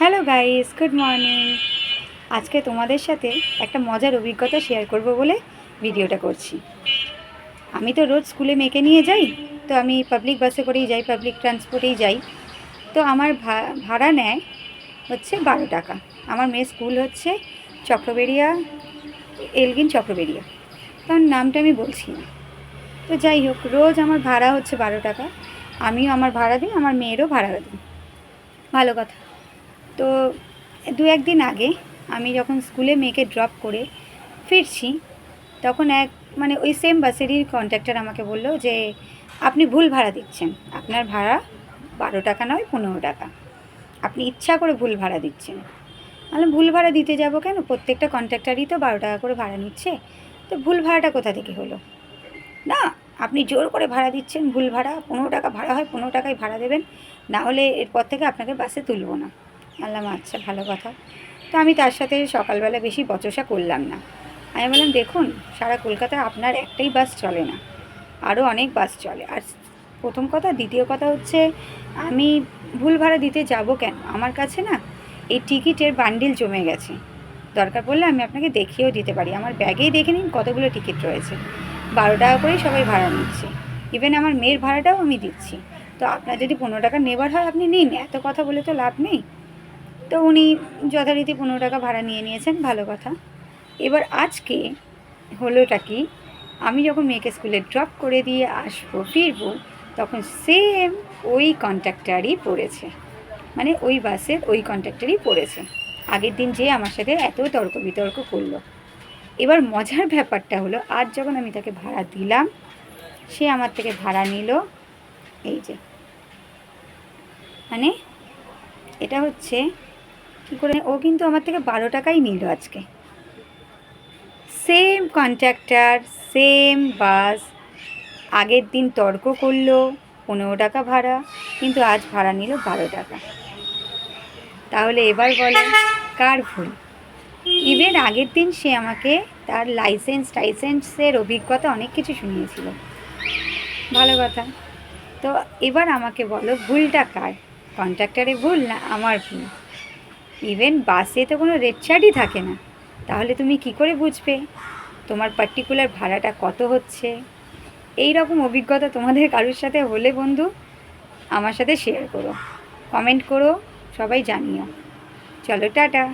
Hello guys, good morning. আজকে তোমাদের সাথে একটা মজার অভিজ্ঞতা শেয়ার করব বলে ভিডিওটা করছি। আমি তো রোজ স্কুলে মেয়েকে নিয়ে যাই, তো আমি পাবলিক বাসে করেই যাই, পাবলিক ট্রান্সপোর্টেই যাই। তো আমার ভাড়া নেয় হচ্ছে 12 টাকা। আমার মেয়ের স্কুল হচ্ছে চক্রবেড়িয়া, এলগিন চক্রবেড়িয়া, তার নামটা আমি বলছি না। তো যাই হোক, রোজ আমার ভাড়া হচ্ছে 12 টাকা। আমিও আমার ভাড়া দিই, আমার মেয়েরও ভাড়া দিই, ভালো কথা। তো দু একদিন আগে আমি যখন স্কুলে মেয়েকে ড্রপ করে ফিরছি, তখন ওই সেম বাসেরই কন্ট্রাক্টর আমাকে বলল যে আপনি ভুল ভাড়া দিচ্ছেন, আপনার ভাড়া 12 টাকা নয় 15 টাকা, আপনি ইচ্ছা করে ভুল ভাড়া দিচ্ছেন। আমি ভুল ভাড়া দিতে যাব কেন, প্রত্যেকটা কন্ট্রাক্টারই তো 12 টাকা করে ভাড়া নিচ্ছে, তো ভুল ভাড়াটা কোথা থেকে হলো? না, আপনি জোর করে ভাড়া দিচ্ছেন, ভুল ভাড়া। 15 টাকা ভাড়া হয়, 15 টাকায় ভাড়া দেবেন, না হলে এরপর থেকে আপনাকে বাসে তুলব না। বললাম আচ্ছা, ভালো কথা। তো আমি তার সাথে সকালবেলা বেশি বচসা করলাম না। আমি বললাম, দেখুন, সারা কলকাতায় আপনার একটাই বাস চলে না, আরও অনেক বাস চলে। আর প্রথম কথা, দ্বিতীয় কথা হচ্ছে, আমি ভুল ভাড়া দিতে যাব কেন? আমার কাছে না এই টিকিটের বান্ডিল জমে গেছে, দরকার পড়লে আমি আপনাকে দেখিয়েও দিতে পারি। আমার ব্যাগেই দেখে নিন কতগুলো টিকিট রয়েছে। 12 টাকা করেই সবাই ভাড়া নিচ্ছে, ইভেন আমার মেয়ের ভাড়াটাও আমি দিচ্ছি। তো আপনার যদি 15 টাকা নেবার হয় আপনি নিন, এত কথা বলে তো লাভ নেই। তো উনি যথারীতি 15 টাকা ভাড়া নিয়ে নিয়েছেন, ভালো কথা। এবার আজকে হলোটা কি, আমি যখন মেয়েকে স্কুলে ড্রপ করে দিয়ে ফিরবো, তখন সেম ওই কন্ট্রাক্টারই পড়েছে, মানে ওই বাসের ওই কন্ট্রাক্টারই পড়েছে আগের দিন যে আমার সাথে এত তর্ক বিতর্ক করলো। এবার মজার ব্যাপারটা হলো, আজ যখন আমি তাকে ভাড়া দিলাম, সে আমার থেকে ভাড়া নিল এই যে, মানে এটা হচ্ছে কী করে, ও কিন্তু আমার থেকে 12 টাকাই নিল আজকে। সেম কন্ট্রাক্টর, সেম বাস, আগের দিন তর্ক করলো 15 টাকা ভাড়া, কিন্তু আজ ভাড়া নিল 12 টাকা। তাহলে এবার বলে কার ভুল? ইভেন আগের দিন সে আমাকে তার লাইসেন্সের অভিজ্ঞতা অনেক কিছু শুনিয়েছিল, ভালো কথা। তো এবার আমাকে বলো, ভুলটা কার? কন্ট্রাক্টরের ভুল না আমার ভুল? ইভেন বাসে তো কোনো রেট চার্টই থাকে না, তাহলে তুমি কি করে বুঝবে তোমার পার্টিকুলার ভাড়াটা কত হচ্ছে? এই রকম অভিজ্ঞতা তোমাদের কারোর সাথে হলে বন্ধু আমার সাথে শেয়ার করো, কমেন্ট করো, সবাই জানিও। চলো, টাটা।